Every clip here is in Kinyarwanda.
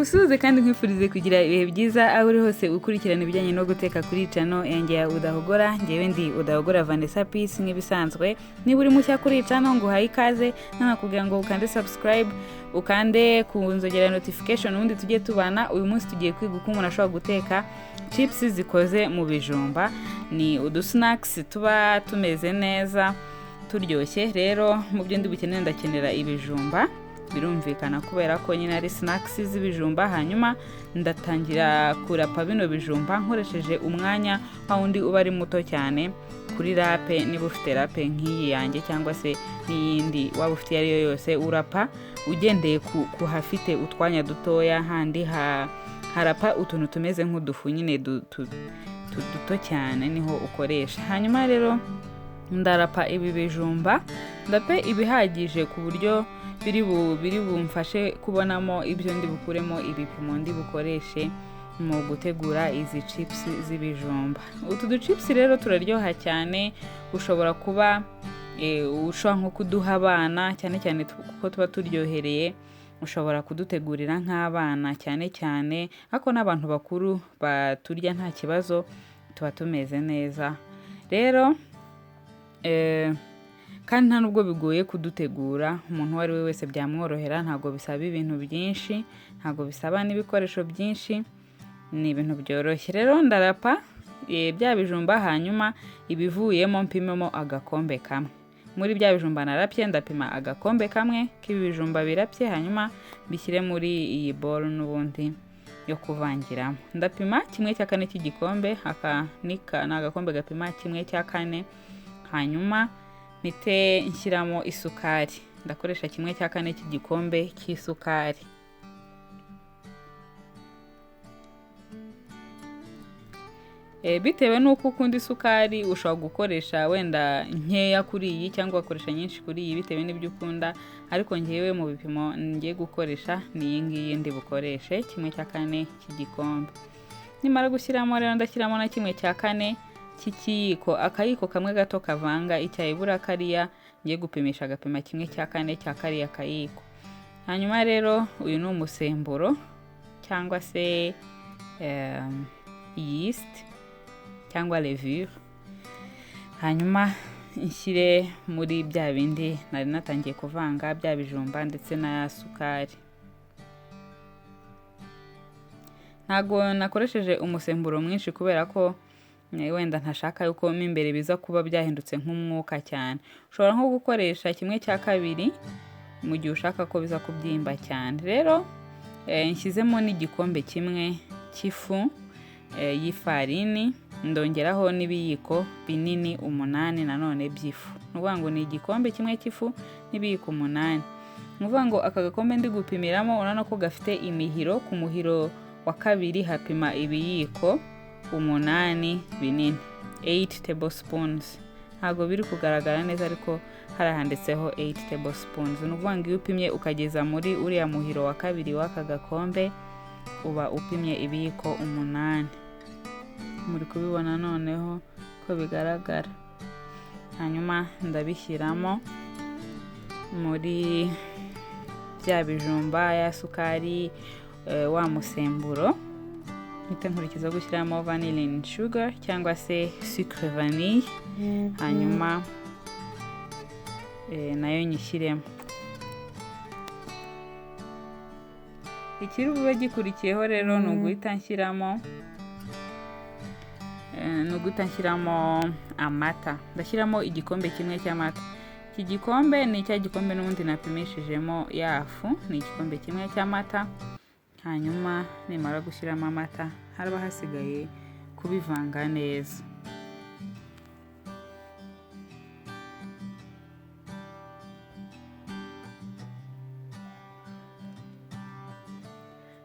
ngusuhuze kandi nkwifurize kugira ibihe byiza aho uri hose ukurikirana ibijyanye no guteka kuri channel yanjye ya Udahogora. Njyewe ndi Udahogora Vanessa Peace nk'ibisanzwe. Niba uri mushya kuri channel nguhaye ikaze, nanakubwira ngo ukande subscribe, ukande kunzogera notification ubundi tujye tubana. Uyu munsi tugiye kwiga uko umuntu ashobora guteka chips zikoze mu bijumba. Ni snacks tuba tumeze neza turyoshye. Rero mu byo ndi bukeneye ndakenera ibijumba, birumvikana kubera ko nyine ari snacks z'ibijumba. Hanyuma ndatangira kurapa bino bijumba nkoresheje umwanya wundi uba ari muto cyane kuri rape. Niba ufite rape nk'iyi yanjye cyangwa se n'iyindi waba ufite ariyo yose, urapa ugendeye ku hafite utwanya dutoya, handi harapa utuntu tumeze nk'udufu nyine duto cyane niho ukoresha. Hanyuma rero ndarapa ibi bijumba, ndape ibihagije ku buryo biri bumfashe kubonamo ibyo ndi bukuremo ibipimo ndi bukoreshe mu gutegura izi chips z'ibijumba. Utu chips rero turaryoha cyane, ushobora kuba ushobora nko kuduha abana cyane cyane kuko tuba turyohereye. Ushobora kudutegurira nk'abana cyane cyane, ariko n'abantu bakuru baturya nta kibazo, tuba tumeze neza. Rero kandi nta nubwo bigoye kudutegura, umuntu uwo ari we wese byamworohera. Ntabwo bisaba ibintu byinshi, ntabwo bisaba n'ibikoresho byinshi, ni ibintu byoroshye. Rero ndarapa bya bijumba, hanyuma ibivuyemo mpimemo agakombe kamwe. Muri bya bijumba narapye ndapima agakombe kamwe k'ibijumba birapye, hanyuma bishyire muri iyi bowl n'ubundi yo kuvangiramo. Ndapima 1/4 cy'igikombe, aka ni agakombe gapima 1/4. Hanyuma mpite nshyiramo isukari, ndakoresha 1/4 cy'igikombe cy'isukari. Bitewe n'uko ukunda isukari, ushobora gukoresha wenda nkeya kuri iyi cyangwa ugakoresha nyinshi kuri iyi bitewe n'ibyo ukunda, ariko ngewe mu bipimo ngiye gukoresha ni iyi ngiyi ndi bukoreshe 1/4 cy'igikombe. Nimara gushyiramo rero ndashyiramo na 1/4 cy'ikiyiko, akayiko kamwe gato kavanga icyayi bura kariya ngiye gupimisha agapima 1/4 cya kariya kayiko. Hanyuma rero uyu ni umusemburo cyangwa se yeast cyangwa levure. Hanyuma nshyire muri bya bindi nari natangiye kuvanga, bya bijumba ndetse na sukari. Ntago nakoresheje umusemburo mwinshi kubera ko wenda ntashaka yuko mo imbere biza kuba byahindutse nk'umwuka cyane. Ushobora nko gukoresha 1/2 mu gihe ushaka ko biza kubyimba cyane. Rero nshyizemo n'igikombe kimwe cy'ifu y'ifarini, ndongeraho n'ibiyiko binini 8 nanone by'ifu. Nuvuga ngo ni igikombe kimwe cy'ifu n'ibiyiko 8. Nuvuga ngo aka gakombe ndi gupimiramo urabona ko gafite imihiro. Ku muhiro wa kabiri hapima ibiyiko 8 binini, 8 tablespoons. Ntabwo biri kugaragara neza ariko harahanditseho 8 tablespoons. Nuvuga ngo iyo upimye ukageza muri uriya muhiro wa kabiri w'aka gakombe, uba upimye ibiyiko 8. Muri kubibona noneho ko bigaragara. Hanyuma ndabishyiramo muri bya bijumba, ya sukari, wa musemburo. Mpita nkurikiza gushyiramo vanilla sugar cyangwa se sucre vanille. Hanyuma nayo nyishyiremo. Ikiri bube gikurikiyeho rero ni uguhita nshyiramo amata. Ndashyiramo igikombe kimwe cy'amata. Iki gikombe ni cya gikombe n'ubundi napimishijemo yafu, ni igikombe kimwe cy'amata. Hanyuma nimara gushyiramo amata, haraba hasigaye kubivanga neza.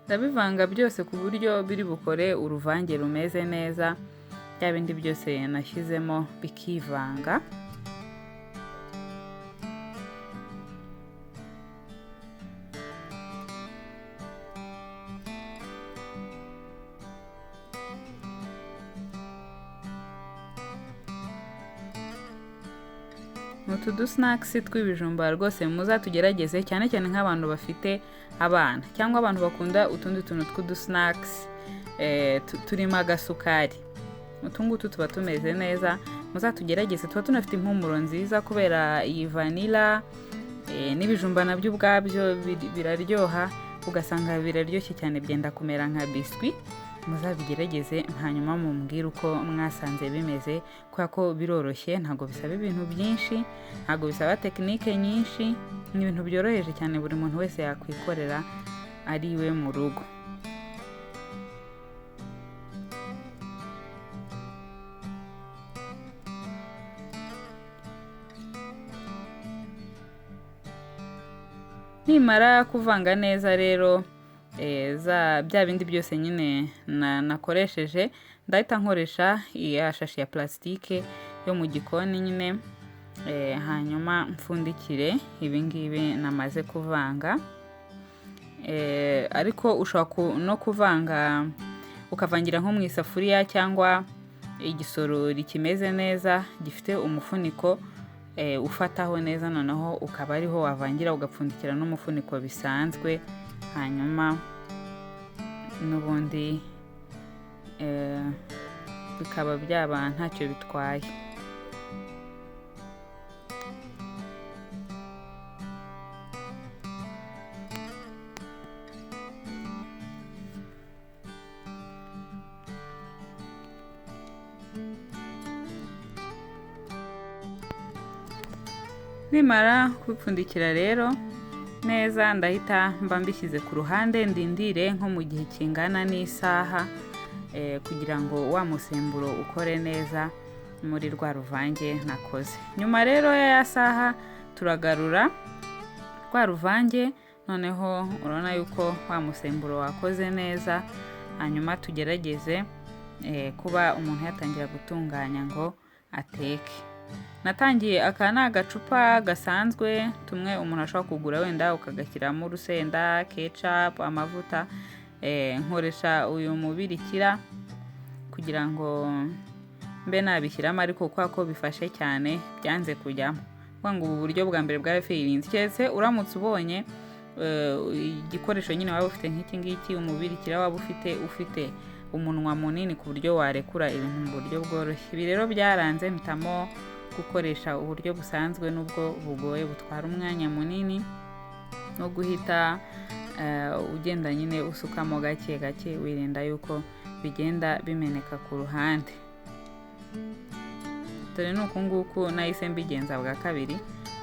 Ndabivanga byose ku buryo biri bukore uruvange rumeze neza, bya bindi byose nashyizemo bikivanga. utu snacks tw'ibijumba rwose muzatugerageze, cyane cyane nk'abantu bafite abana cyangwa abantu bakunda utundi tuntu snacks turimo agasukari. Utungutu tuba tumeze neza, muzatugerageze, tuba tunafite impumuro nziza kubera iyi vanilla, n'ibijumba nabyo ubwabyo biraryoha, ugasanga biraryoshye cyane, byenda kumera nka biscuit. Muzabigerageze hanyuma mumbwire uko mwasanze bimeze, kubera ko biroroshye, ntabwo bisaba ibintu byinshi, ntabwo bisaba tekinike nyinshi, ni ibintu byoroheje cyane buri muntu wese yakwikorera ari iwe mu rugo. Nimara kuvanga neza rero bya bindi byose nyine nakoresheje, ndahita nkoresha ya shashi ya plastike yo mu gikoni nyine, hanyuma mfundikire ibingibi namaze kuvanga. Ariko ushobora no kuvanga ukavangira nko mu isafuriya cyangwa igisorori kimeze neza gifite umufuniko ufataho neza, noneho ukaba ariho wavangira ugapfundikira n'umufuniko bisanzwe, hanyuma n'ubundi bikaba byaba ntacyo bitwaye. Nimara kubipfundikira rero neza, ndahita mba mbishyize ku ruhande, ndindire nko mu gihe kingana n'isaha kugira ngo wa musemburo ukore neza muri rwa ruvange nakoze. Nyuma rero ya saha turagarura rwa ruvange, noneho urabona yuko wa musemburo wakoze neza, hanyuma tugerageze kuba umuntu yatangira gutunganya ngo ateke. Natangiye aka ni agacupa gasanzwe, tumwe umuntu ashobora kugura wenda ukagashyiramo urusenda, ketchup, amavuta. Nkoresha uyu mubirikira kugira ngo mbe nabishyiramo, ariko kwa ko bifashe cyane byanze kujyamo. Kuvuga ngo ubu buryo bwa mbere bwa failing, cyese uramutse ubonye igikoresho nyine waba ufite nk'iki ngiki, umubirikira waba ufite umunwa munini ku buryo warekura ibintu mu buryo bworoshye. Ibi rero byaranze mpitamo gukoresha uburyo busanzwe, nubwo bugoye, butwara umwanya munini no guhita ugenda nyine usukamo gake gake, wirinda yuko bigenda bimeneka ku ruhande. Dore nuko nguko nahise mbigenza bwa kabiri,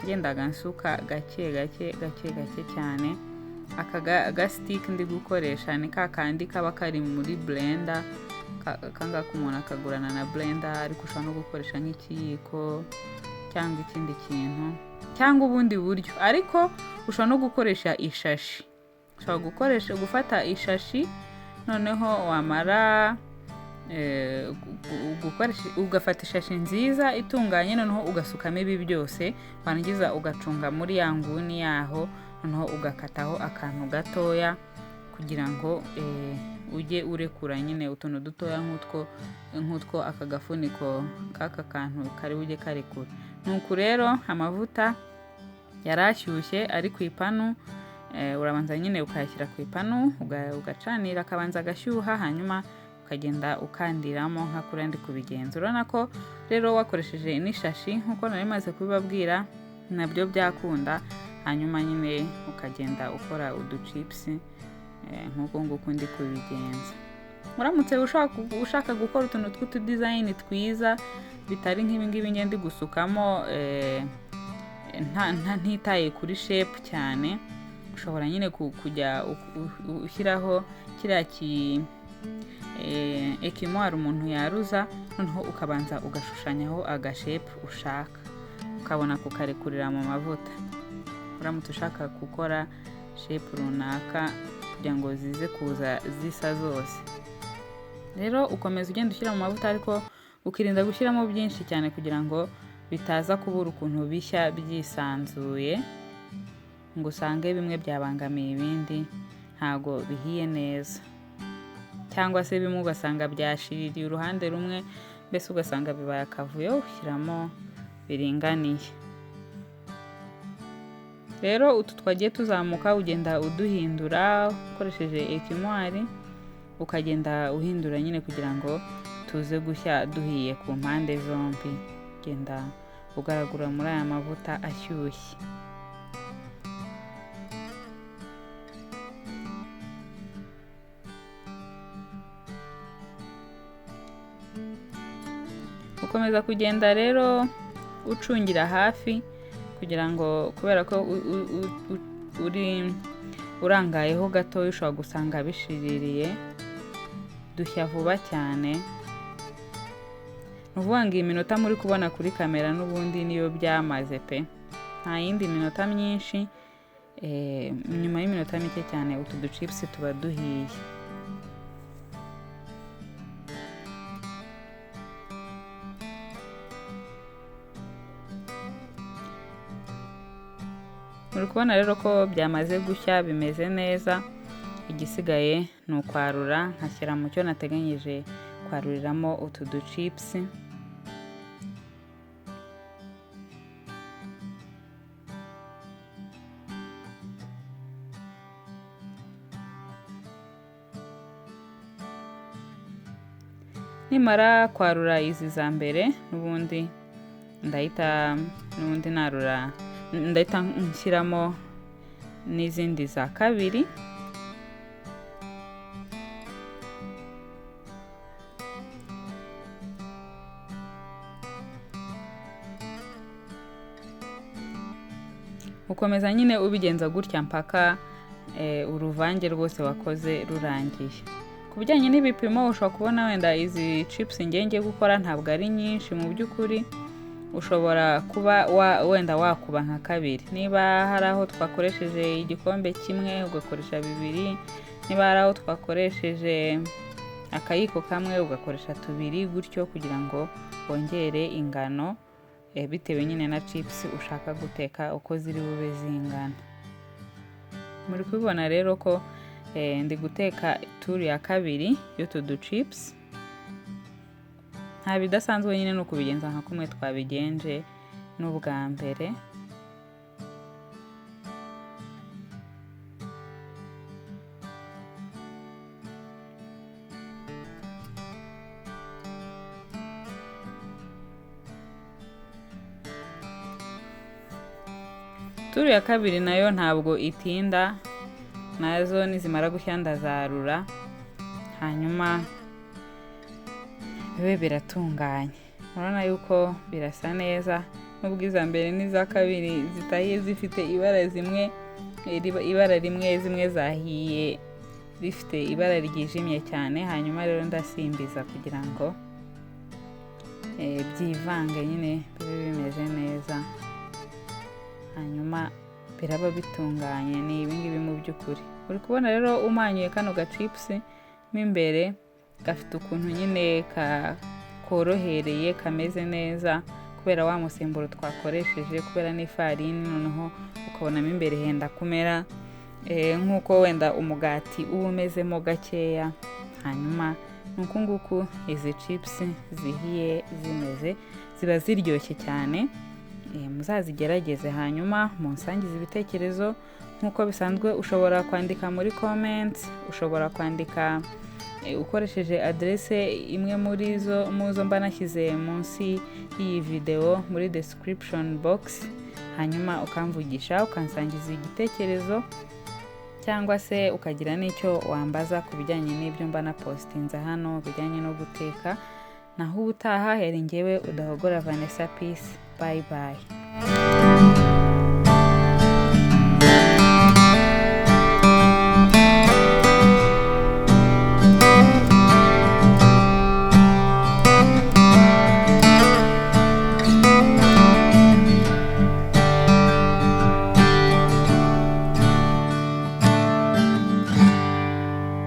ngendaga nsuka gake gake cyane. Aka stick ndi gukoresha ni kakandi kaba kari muri blender, kanga kumuntu akagurana na blender, ariko ushobora no gukoresha nk'ikiyiko cyangwa ikindi kintu cyangwa ubundi buryo, ariko ushobora no gukoresha ishashi. Ushobora gufata ishashi, noneho wamara ugafata ishashi nziza itunganye, noneho ugasukamo ibi byose, warangiza ugacunga muri ya nguni yaho, noneho ugakataho akantu gatoya kugira ngo ujye urekura nyine utuntu dutoya nk'utwo aka gafuniko k'aka kantu kari ujye karekura. Nuko rero amavuta yarashyushye ari ku ipanu, urabanza nyine ukayashyira ku ipanu, ugacanira akabanza agashyuha, hanyuma ukagenda ukandiramo nka kuri ndi kubigenza. Urabona ko rero wakoresheje n'ishashi nk'uko nari maze kubibabwira nabyo byakunda, hanyuma nyine ukagenda ukora uduchips nk'uko nguko ndi kubigenza. Uramutse ushaka gukora utuntu tw'utu design twiza bitari nk'ibingibi ngende gusukamo, ntitaye kuri shape cyane, ushobora nyine kujya ushyiraho kiriya ekimwari umuntu yaruza, noneho ukabanza ugashushanyaho agashape ushaka, ukabona kukarekurira mu mavuta. Uramutse ushaka gukora shape runaka kugira ngo zize kuza zisa zose, rero ukomeza ugenda ushyira mu mavuta, ariko ukirinda gushyiramo byinshi cyane kugira ngo bitaza kubura ukuntu bishya byisanzuye, ngo usange bimwe byabangamiye ibindi, ntago bihiye neza, cyangwa se bimwe ugasanga byashiririye uruhande rumwe, mbese ugasanga bibaye akavuyo, ushyiramo biringaniye. rero utu twagiye tuzamuka ugenda uduhindura ukoresheje ekimwari, ukagenda uhindura nyine kugira ngo tuze gushya duhiye ku mpande zombi, genda ugaragura muri aya mavuta ashyushye. Ukomeza kugenda rero ucungira hafi kugira ngo, kubera ko uri urangayeho gato ushobora gusanga bishiririye, dushya vuba cyane. Nuvuga ngo iminota muri kubona kuri kamera n'ubundi niyo byamaze pe, nta yindi minota myinshi. Nyuma y'iminota mike cyane utu duchips tuba duhiye. Muri kubona rero ko byamaze gushya bimeze neza, igisigaye ni ukwarura nkashyira mu cyo nateganyije kwaruriramo utu duchips. Nimara kwarura izi za mbere n'ubundi ndahita nshyiramo n'izindi za kabiri. Ukomeza nyine ubigenza gutya mpaka uruvange rwose wakoze rurangiye. Ku bijyanye n'ibipimo ushobora kubona wenda izi chips ngiye gukora ntabwo ari nyinshi mu by'ukuri, ushobora kuba wenda wakuba nka kabiri. Niba hari aho twakoresheje igikombe kimwe ugakoresha bibiri, niba hari aho twakoresheje akayiko kamwe ugakoresha tubiri, gutyo kugira ngo wongere ingano bitewe nyine na chips ushaka guteka uko ziri bube zingana. Muri kubibona rero ko ndi guteka turu ya kabiri y'utu duchips. Nta bidasanzwe nyine no kubigenza nka kumwe twabigenje n'ubwa mbere. Turu ya kabiri nayo ntabwo itinda, nazo nizimara gushya ndazarura hanyuma bibe biratunganye. Urabona yuko birasa neza, nubwo iza mbere n'iza kabiri zitahiye zifite ibara rimwe, zimwe zahiye rifite ibara ryijimye cyane. Hanyuma rero ndasimbiza kugira ngo byivange nyine bibe bimeze neza, hanyuma biraba bitunganye. Ni ibingibi mu by'ukuri. Uri kubona rero umanyuye kano gachips mo imbere gafite ukuntu nyine korohereye kameze neza, kubera wa musemburo twakoresheje, kubera n'ifarini, noneho ukabonamo imbere henda kumera nk'uko wenda umugati uba umezemo gakeya. Hanyuma nuko nguku izi chips zihiye zimeze, ziba ziryoshye cyane. Muzazigerageze hanyuma munsangize ibitekerezo. Nk'uko bisanzwe ushobora kwandika muri comments, ushobora kwandika ukoresheje adresse imwe muri zo mba nashyize munsi y'iyi video muri description box, hanyuma ukamvugisha ukansangiza igitekerezo, cyangwa se ukagira n'icyo wambaza ku bijyanye n'ibyo mba na postinze hano bijyanye no guteka. Naho ubutaha yari njyewe Udahogora Vanessa. Peace, bye bye.